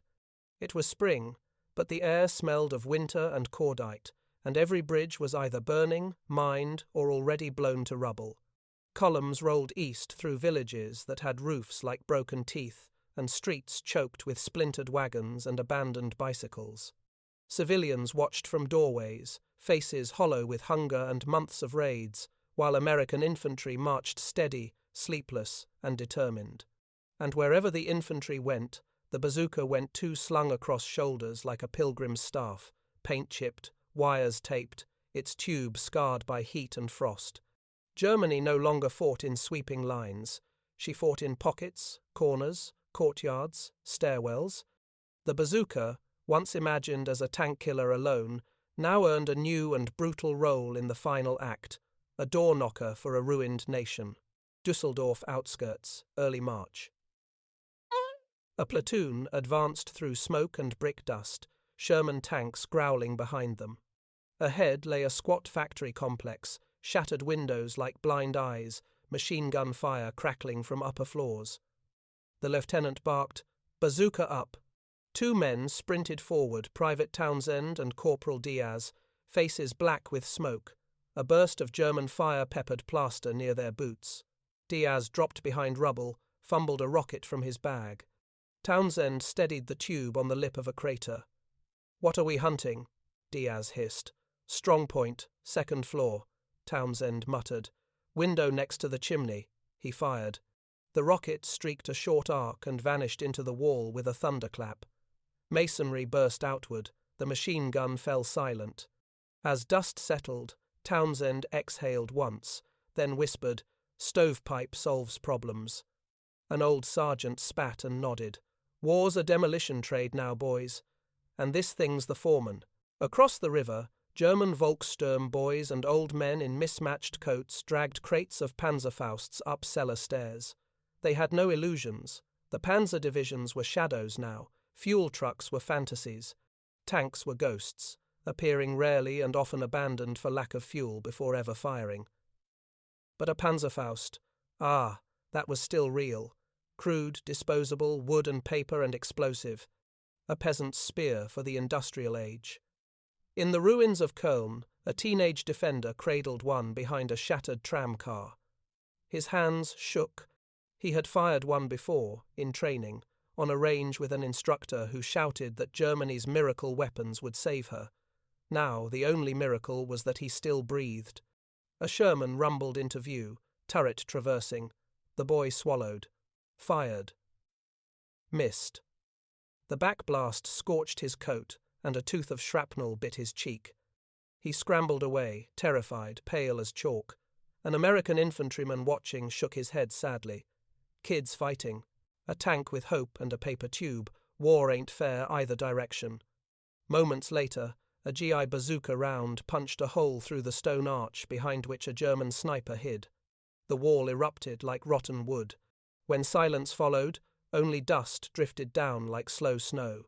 It was spring, but the air smelled of winter and cordite, and every bridge was either burning, mined, or already blown to rubble. Columns rolled east through villages that had roofs like broken teeth, and streets choked with splintered wagons and abandoned bicycles. Civilians watched from doorways, faces hollow with hunger and months of raids, while American infantry marched steady, sleepless, and determined. And wherever the infantry went, the bazooka went too, slung across shoulders like a pilgrim's staff, paint-chipped, wires taped, its tube scarred by heat and frost. Germany no longer fought in sweeping lines. She fought in pockets, corners, courtyards, stairwells. The bazooka, once imagined as a tank killer alone, now earned a new and brutal role in the final act, a door knocker for a ruined nation. Düsseldorf outskirts, early March. A platoon advanced through smoke and brick dust, Sherman tanks growling behind them. Ahead lay a squat factory complex, shattered windows like blind eyes, machine gun fire crackling from upper floors. The lieutenant barked, "Bazooka up!" Two men sprinted forward, Private Townsend and Corporal Diaz, faces black with smoke. A burst of German fire peppered plaster near their boots. Diaz dropped behind rubble, fumbled a rocket from his bag. Townsend steadied the tube on the lip of a crater. "What are we hunting?" Diaz hissed. "Strong point, second floor," Townsend muttered. "Window next to the chimney." He fired. The rocket streaked a short arc and vanished into the wall with a thunderclap. Masonry burst outward. The machine gun fell silent. As dust settled, Townsend exhaled once, then whispered, "Stovepipe solves problems." An old sergeant spat and nodded. "War's a demolition trade now, boys. And this thing's the foreman." Across the river, German Volkssturm boys and old men in mismatched coats dragged crates of Panzerfausts up cellar stairs. They had no illusions. The panzer divisions were shadows now. Fuel trucks were fantasies. Tanks were ghosts, appearing rarely and often abandoned for lack of fuel before ever firing. But a Panzerfaust, that was still real. Crude, disposable, wood and paper and explosive. A peasant's spear for the industrial age. In the ruins of Köln, a teenage defender cradled one behind a shattered tram car. His hands shook. He had fired one before, in training, on a range with an instructor who shouted that Germany's miracle weapons would save her. Now the only miracle was that he still breathed. A Sherman rumbled into view, turret traversing. The boy swallowed. Fired. Missed. The backblast scorched his coat, and a tooth of shrapnel bit his cheek. He scrambled away, terrified, pale as chalk. An American infantryman watching shook his head sadly. Kids fighting. A tank with hope and a paper tube. War ain't fair either direction. Moments later, a GI bazooka round punched a hole through the stone arch behind which a German sniper hid. The wall erupted like rotten wood. When silence followed, only dust drifted down like slow snow.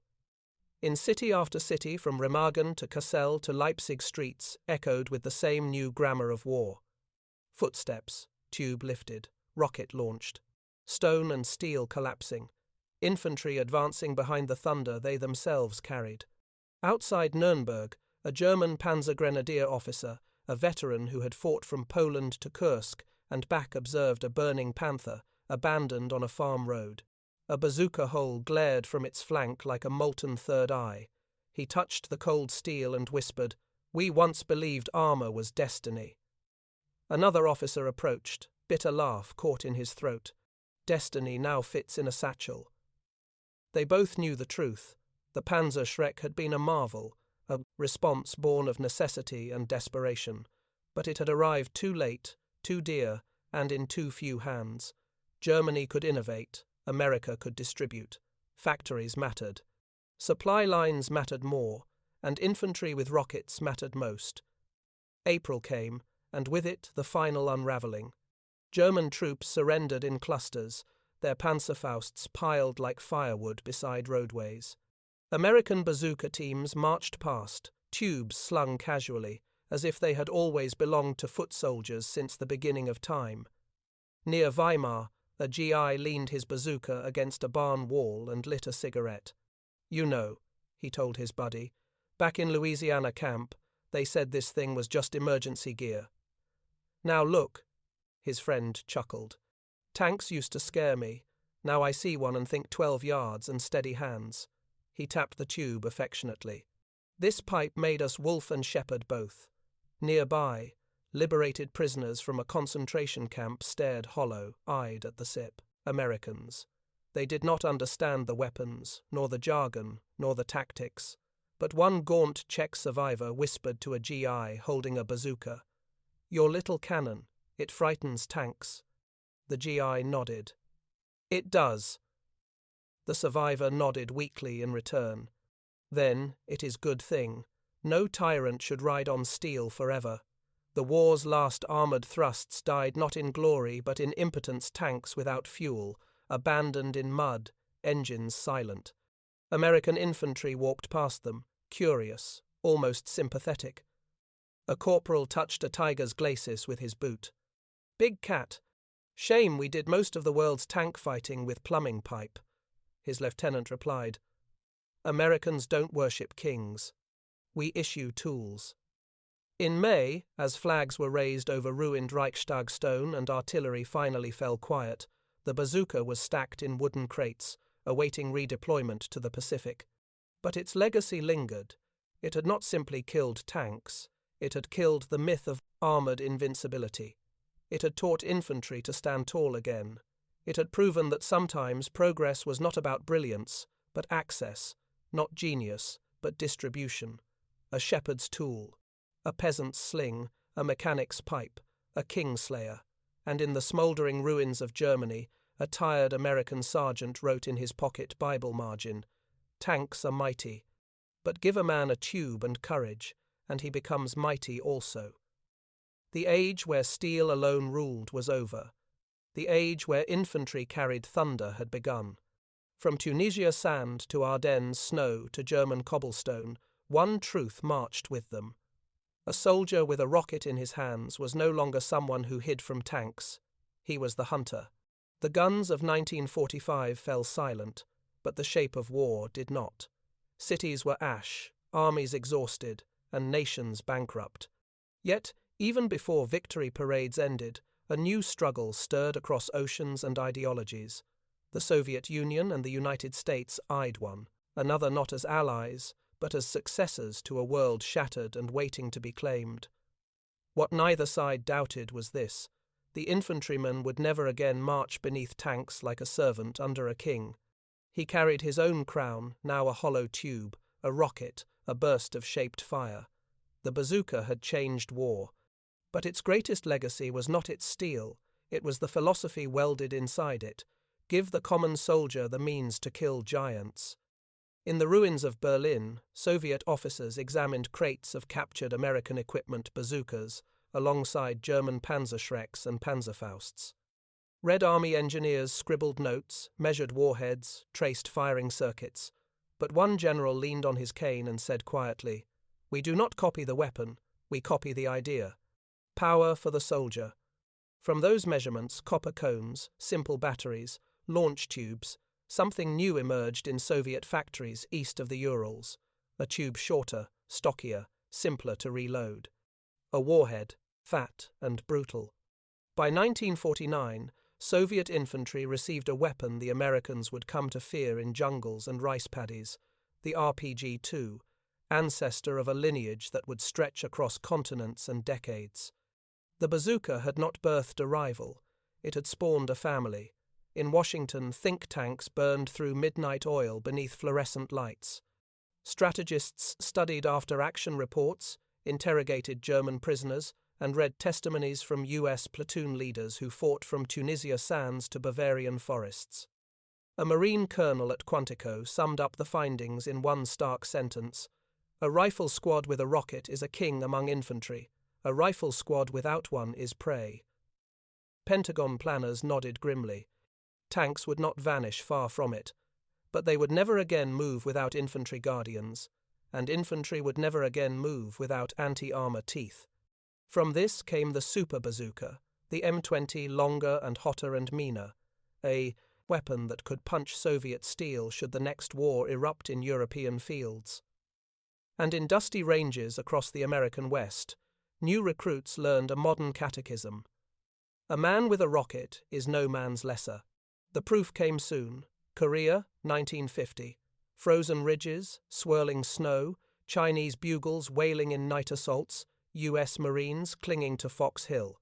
In city after city, from Remagen to Kassel to Leipzig, streets echoed with the same new grammar of war. Footsteps, tube lifted, rocket launched. Stone and steel collapsing. Infantry advancing behind the thunder they themselves carried. Outside Nuremberg, a German panzer grenadier officer, a veteran who had fought from Poland to Kursk and back, observed a burning panther, abandoned on a farm road. A bazooka hole glared from its flank like a molten third eye. He touched the cold steel and whispered, "We once believed armor was destiny." Another officer approached, bitter laugh caught in his throat. Destiny now fits in a satchel. They both knew the truth. The Panzerschreck had been a marvel, a response born of necessity and desperation. But it had arrived too late, too dear, and in too few hands. Germany could innovate, America could distribute. Factories mattered. Supply lines mattered more, and infantry with rockets mattered most. April came, and with it the final unravelling. German troops surrendered in clusters, their Panzerfausts piled like firewood beside roadways. American bazooka teams marched past, tubes slung casually, as if they had always belonged to foot soldiers since the beginning of time. Near Weimar, a GI leaned his bazooka against a barn wall and lit a cigarette. "You know," he told his buddy, "back in Louisiana camp, they said this thing was just emergency gear." "Now look," his friend chuckled. "Tanks used to scare me. Now I see one and think 12 yards and steady hands." He tapped the tube affectionately. This pipe made us wolf and shepherd both. Nearby, liberated prisoners from a concentration camp stared hollow-eyed at the sip. Americans. They did not understand the weapons, nor the jargon, nor the tactics. But one gaunt Czech survivor whispered to a GI holding a bazooka, "Your little cannon, it frightens tanks." The GI nodded. "It does." The survivor nodded weakly in return. "Then it is good thing. No tyrant should ride on steel forever. The war's last armored thrusts died not in glory but in impotence, tanks without fuel, abandoned in mud, engines silent. American infantry walked past them, curious, almost sympathetic. A corporal touched a tiger's glacis with his boot. "Big cat. Shame we did most of the world's tank fighting with plumbing pipe," his lieutenant replied. "Americans don't worship kings. We issue tools." In May, as flags were raised over ruined Reichstag stone and artillery finally fell quiet, the bazooka was stacked in wooden crates, awaiting redeployment to the Pacific. But its legacy lingered. It had not simply killed tanks, it had killed the myth of armored invincibility. It had taught infantry to stand tall again. It had proven that sometimes progress was not about brilliance, but access, not genius, but distribution. A shepherd's tool, a peasant's sling, a mechanic's pipe, a kingslayer. And in the smouldering ruins of Germany, a tired American sergeant wrote in his pocket Bible margin, "Tanks are mighty, but give a man a tube and courage, and he becomes mighty also." The age where steel alone ruled was over. The age where infantry carried thunder had begun. From Tunisia sand to Ardennes snow to German cobblestone, one truth marched with them. A soldier with a rocket in his hands was no longer someone who hid from tanks. He was the hunter. The guns of 1945 fell silent, but the shape of war did not. Cities were ash, armies exhausted, and nations bankrupt. Yet, even before victory parades ended, a new struggle stirred across oceans and ideologies. The Soviet Union and the United States eyed one another not as allies, but as successors to a world shattered and waiting to be claimed. What neither side doubted was this: the infantryman would never again march beneath tanks like a servant under a king. He carried his own crown, now a hollow tube, a rocket, a burst of shaped fire. The bazooka had changed war. But its greatest legacy was not its steel, it was the philosophy welded inside it. Give the common soldier the means to kill giants. In the ruins of Berlin, Soviet officers examined crates of captured American equipment bazookas alongside German Panzerschrecks and Panzerfausts. Red Army engineers scribbled notes, measured warheads, traced firing circuits. But one general leaned on his cane and said quietly, "We do not copy the weapon, we copy the idea. Power for the soldier." From those measurements, copper cones, simple batteries, launch tubes, something new emerged in Soviet factories east of the Urals. A tube shorter, stockier, simpler to reload. A warhead, fat and brutal. By 1949, Soviet infantry received a weapon the Americans would come to fear in jungles and rice paddies, the RPG-2, ancestor of a lineage that would stretch across continents and decades. The bazooka had not birthed a rival, it had spawned a family. In Washington, think tanks burned through midnight oil beneath fluorescent lights. Strategists studied after-action reports, interrogated German prisoners, and read testimonies from U.S. platoon leaders who fought from Tunisia sands to Bavarian forests. A Marine colonel at Quantico summed up the findings in one stark sentence: "A rifle squad with a rocket is a king among infantry. A rifle squad without one is prey." Pentagon planners nodded grimly. Tanks would not vanish, far from it, but they would never again move without infantry guardians, and infantry would never again move without anti-armor teeth. From this came the super bazooka, the M20, longer and hotter and meaner, a weapon that could punch Soviet steel should the next war erupt in European fields. And in dusty ranges across the American West, new recruits learned a modern catechism. A man with a rocket is no man's lesser. The proof came soon. Korea, 1950. Frozen ridges, swirling snow, Chinese bugles wailing in night assaults, U.S. Marines clinging to Fox Hill.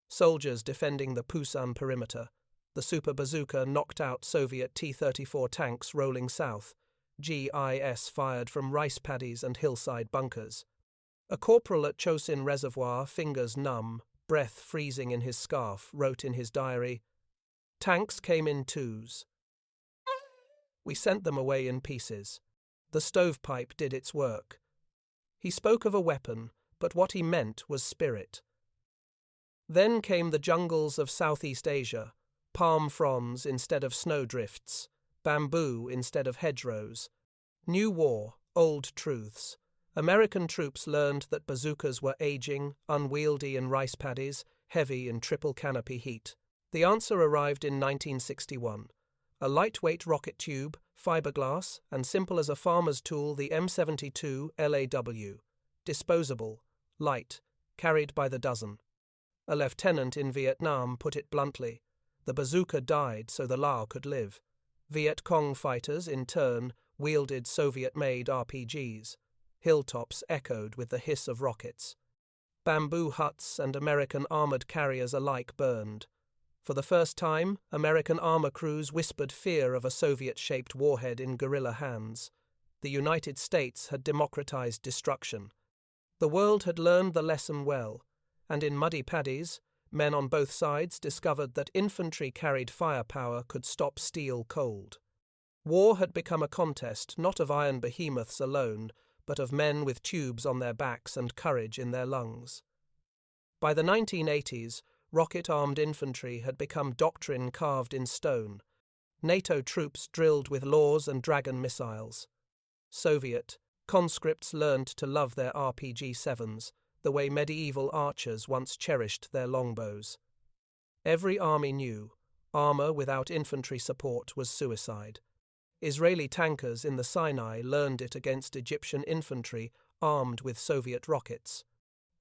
Soldiers defending the Pusan perimeter. The super bazooka knocked out Soviet T-34 tanks rolling south. GIS fired from rice paddies and hillside bunkers. A corporal at Chosin Reservoir, fingers numb, breath freezing in his scarf, wrote in his diary, "Tanks came in twos. We sent them away in pieces. The stovepipe did its work." He spoke of a weapon, but what he meant was spirit. Then came the jungles of Southeast Asia, palm fronds instead of snowdrifts, bamboo instead of hedgerows. New war, old truths. American troops learned that bazookas were aging, unwieldy in rice paddies, heavy in triple canopy heat. The answer arrived in 1961. A lightweight rocket tube, fiberglass, and simple as a farmer's tool, the M72 LAW. Disposable, light, carried by the dozen. A lieutenant in Vietnam put it bluntly: the bazooka died so the Lao could live. Viet Cong fighters, in turn, wielded Soviet-made RPGs. Hilltops echoed with the hiss of rockets. Bamboo huts and American armored carriers alike burned. For the first time, American armor crews whispered fear of a Soviet-shaped warhead in guerrilla hands. The United States had democratized destruction. The world had learned the lesson well, and in muddy paddies, men on both sides discovered that infantry carried firepower could stop steel cold. War had become a contest not of iron behemoths alone, but of men with tubes on their backs and courage in their lungs. By the 1980s, rocket-armed infantry had become doctrine carved in stone. NATO troops drilled with laws and Dragon missiles. Soviet conscripts learned to love their RPG-7s, the way medieval archers once cherished their longbows. Every army knew armor without infantry support was suicide. Israeli tankers in the Sinai learned it against Egyptian infantry armed with Soviet rockets.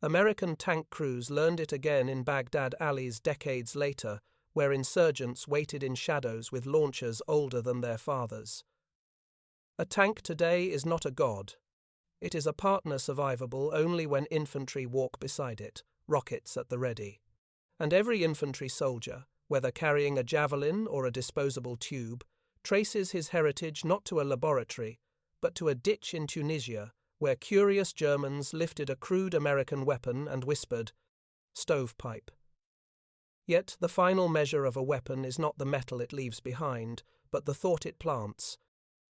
American tank crews learned it again in Baghdad alleys decades later, where insurgents waited in shadows with launchers older than their fathers. A tank today is not a god. It is a partner survivable only when infantry walk beside it, rockets at the ready. And every infantry soldier, whether carrying a javelin or a disposable tube, traces his heritage not to a laboratory, but to a ditch in Tunisia, where curious Germans lifted a crude American weapon and whispered, "Stovepipe." Yet the final measure of a weapon is not the metal it leaves behind, but the thought it plants.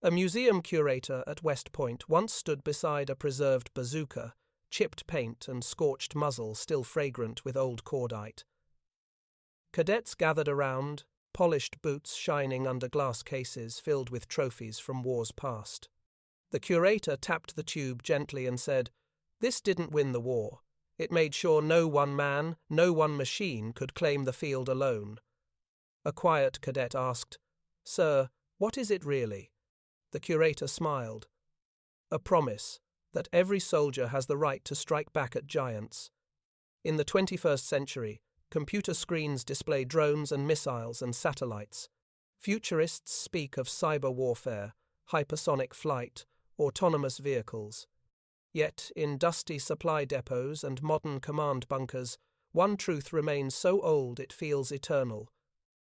A museum curator at West Point once stood beside a preserved bazooka, chipped paint and scorched muzzle still fragrant with old cordite. Cadets gathered around, polished boots shining under glass cases filled with trophies from wars past. The curator tapped the tube gently and said, "This didn't win the war. It made sure no one man, no one machine could claim the field alone." A quiet cadet asked, "Sir, what is it really?" The curator smiled. "A promise that every soldier has the right to strike back at giants. In the 21st century, computer screens display drones and missiles and satellites. Futurists speak of cyber warfare, hypersonic flight, autonomous vehicles. Yet, in dusty supply depots and modern command bunkers, one truth remains so old it feels eternal.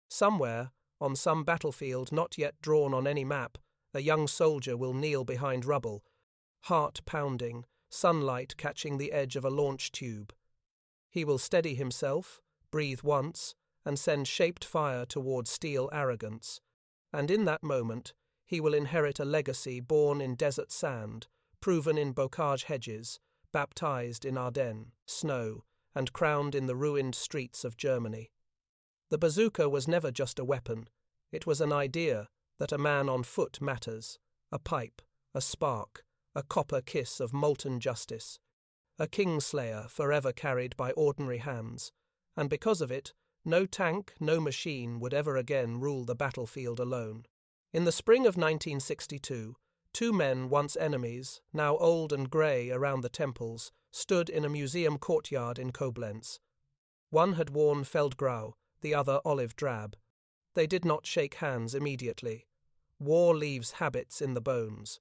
Somewhere, on some battlefield not yet drawn on any map, a young soldier will kneel behind rubble, heart pounding, sunlight catching the edge of a launch tube. He will steady himself, breathe once, and send shaped fire toward steel arrogance. And in that moment, he will inherit a legacy born in desert sand, proven in bocage hedges, baptized in Ardennes snow, and crowned in the ruined streets of Germany. The bazooka was never just a weapon. It was an idea that a man on foot matters, a pipe, a spark, a copper kiss of molten justice, a kingslayer forever carried by ordinary hands, and because of it, no tank, no machine would ever again rule the battlefield alone. In the spring of 1962, two men, once enemies, now old and grey around the temples, stood in a museum courtyard in Koblenz. One had worn feldgrau, the other olive drab. They did not shake hands immediately. War leaves habits in the bones.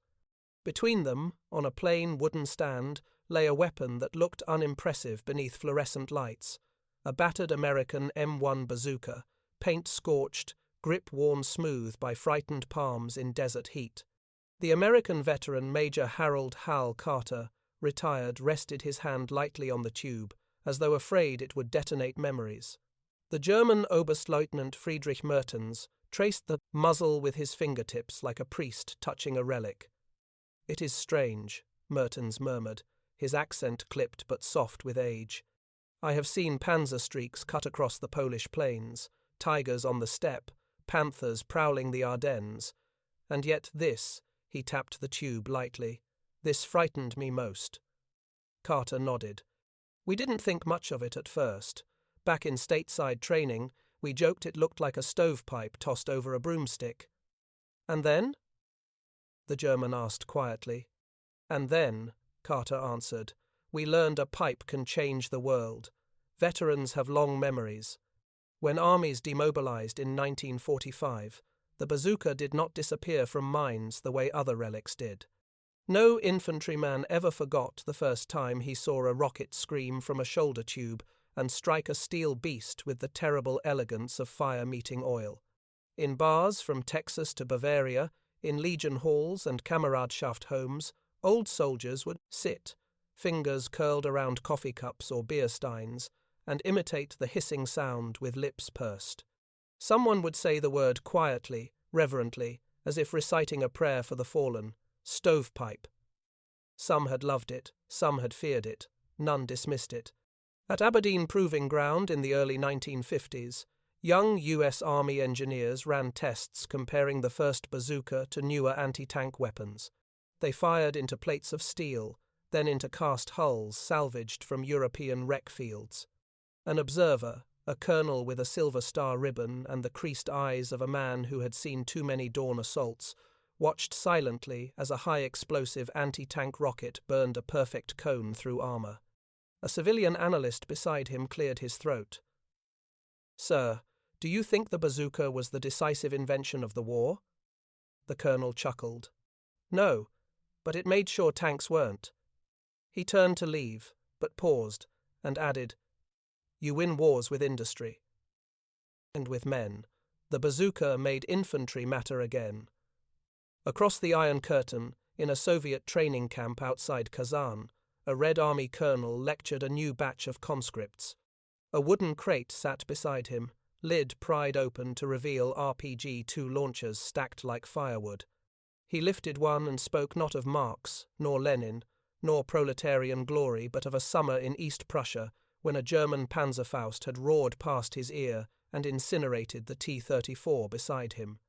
Between them, on a plain wooden stand, lay a weapon that looked unimpressive beneath fluorescent lights, a battered American M1 bazooka, paint-scorched, grip worn smooth by frightened palms in desert heat. The American veteran Major Harold Hal Carter, retired, rested his hand lightly on the tube, as though afraid it would detonate memories. The German Oberstleutnant Friedrich Mertens traced the muzzle with his fingertips like a priest touching a relic. "It is strange," Mertens murmured, his accent clipped but soft with age. "I have seen panzer streaks cut across the Polish plains, tigers on the steppe, panthers prowling the Ardennes, and yet this," he tapped the tube lightly, "this frightened me most." Carter nodded. "We didn't think much of it at first. Back in stateside training, we joked it looked like a stovepipe tossed over a broomstick." "And then?" the German asked quietly. "And then," Carter answered, "we learned a pipe can change the world. Veterans have long memories. When armies demobilized in 1945, the bazooka did not disappear from minds the way other relics did. No infantryman ever forgot the first time he saw a rocket scream from a shoulder tube and strike a steel beast with the terrible elegance of fire meeting oil. In bars from Texas to Bavaria, in Legion halls and Kameradschaft homes, old soldiers would sit, fingers curled around coffee cups or beer steins, and imitate the hissing sound with lips pursed. Someone would say the word quietly, reverently, as if reciting a prayer for the fallen, "stovepipe." Some had loved it, some had feared it, none dismissed it. At Aberdeen Proving Ground in the early 1950s, young U.S. Army engineers ran tests comparing the first bazooka to newer anti-tank weapons. They fired into plates of steel, then into cast hulls salvaged from European wreck fields. An observer, a colonel with a Silver Star ribbon and the creased eyes of a man who had seen too many dawn assaults, watched silently as a high-explosive anti-tank rocket burned a perfect cone through armor. A civilian analyst beside him cleared his throat. "Sir, do you think the bazooka was the decisive invention of the war?" The colonel chuckled. "No, but it made sure tanks weren't." He turned to leave, but paused, and added, "You win wars with industry." And with men. The bazooka made infantry matter again. Across the Iron Curtain, in a Soviet training camp outside Kazan, a Red Army colonel lectured a new batch of conscripts. A wooden crate sat beside him, lid pried open to reveal RPG-2 launchers stacked like firewood. He lifted one and spoke not of Marx, nor Lenin, nor proletarian glory, but of a summer in East Prussia when a German Panzerfaust had roared past his ear and incinerated the T-34 beside him.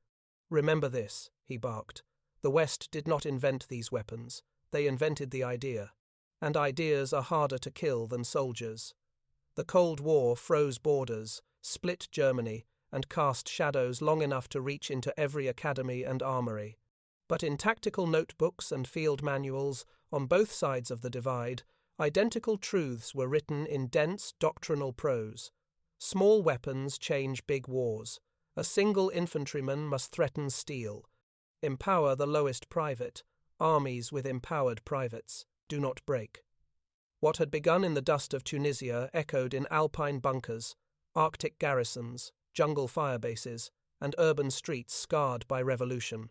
"Remember this," he barked. "The West did not invent these weapons. They invented the idea. And ideas are harder to kill than soldiers. The Cold War froze borders, split Germany, and cast shadows long enough to reach into every academy and armory. But in tactical notebooks and field manuals, on both sides of the divide, identical truths were written in dense doctrinal prose. Small weapons change big wars. A single infantryman must threaten steel. Empower the lowest private. Armies with empowered privates. Do not break. What had begun in the dust of Tunisia echoed in alpine bunkers, Arctic garrisons, jungle firebases, and urban streets scarred by revolution.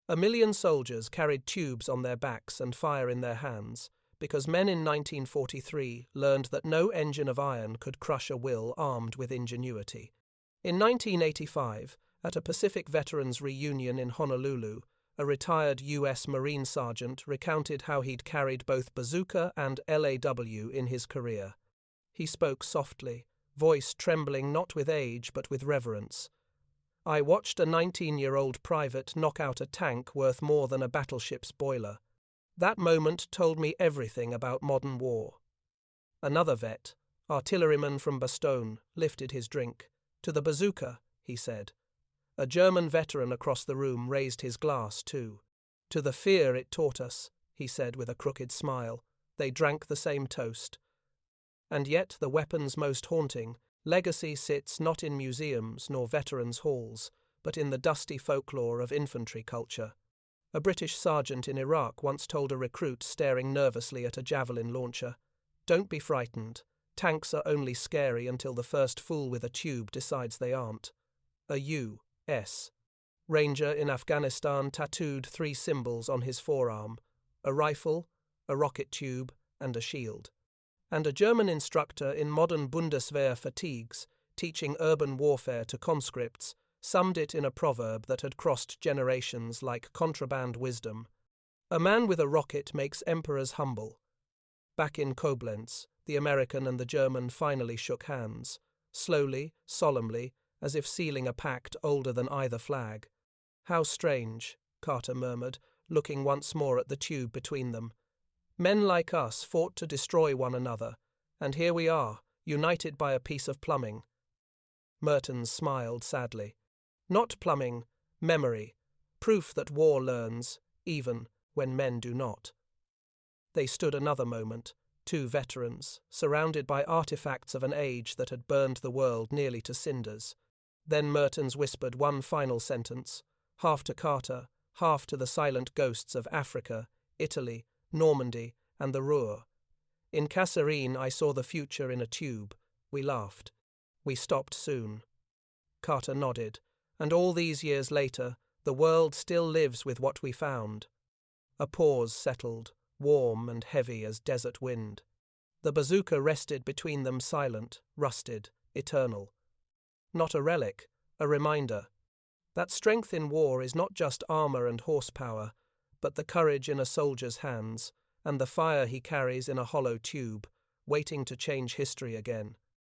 1,000,000 soldiers carried tubes on their backs and fire in their hands, because men in 1943 learned that no engine of iron could crush a will armed with ingenuity. In 1985, At a Pacific Veterans reunion in Honolulu, a retired U.S. Marine sergeant recounted how he'd carried both Bazooka and LAW in his career. He spoke softly, voice trembling not with age but with reverence. "I watched a 19-year-old private knock out a tank worth more than a battleship's boiler. That moment told me everything about modern war." Another vet, artilleryman from Bastogne, lifted his drink. "To the Bazooka," he said. A German veteran across the room raised his glass too. "To the fear it taught us," he said with a crooked smile. They drank the same toast. And yet the weapon's most haunting legacy sits not in museums nor veterans' halls, but in the dusty folklore of infantry culture. A British sergeant in Iraq once told a recruit staring nervously at a javelin launcher, "Don't be frightened. Tanks are only scary until the first fool with a tube decides they aren't." A U.S. Ranger in Afghanistan tattooed 3 symbols on his forearm: a rifle, a rocket tube, and a shield. And a German instructor in modern Bundeswehr fatigues, teaching urban warfare to conscripts, summed it in a proverb that had crossed generations like contraband wisdom: "A man with a rocket makes emperors humble." Back in Koblenz, the American and the German finally shook hands, slowly, solemnly, as if sealing a pact older than either flag. "How strange," Carter murmured, looking once more at the tube between them. "Men like us fought to destroy one another, and here we are, united by a piece of plumbing." Mertens smiled sadly. "Not plumbing, memory, proof that war learns, even when men do not." They stood another moment, 2 veterans, surrounded by artifacts of an age that had burned the world nearly to cinders. Then Mertens whispered one final sentence, half to Carter, half to the silent ghosts of Africa, Italy, Normandy, and the Ruhr. "In Kasserine I saw the future in a tube. We laughed. We stopped soon." Carter nodded, "And all these years later, the world still lives with what we found." A pause settled, warm and heavy as desert wind. The Bazooka rested between them, silent, rusted, eternal. Not a relic, a reminder. That strength in war is not just armor and horsepower, but the courage in a soldier's hands, and the fire he carries in a hollow tube, waiting to change history again.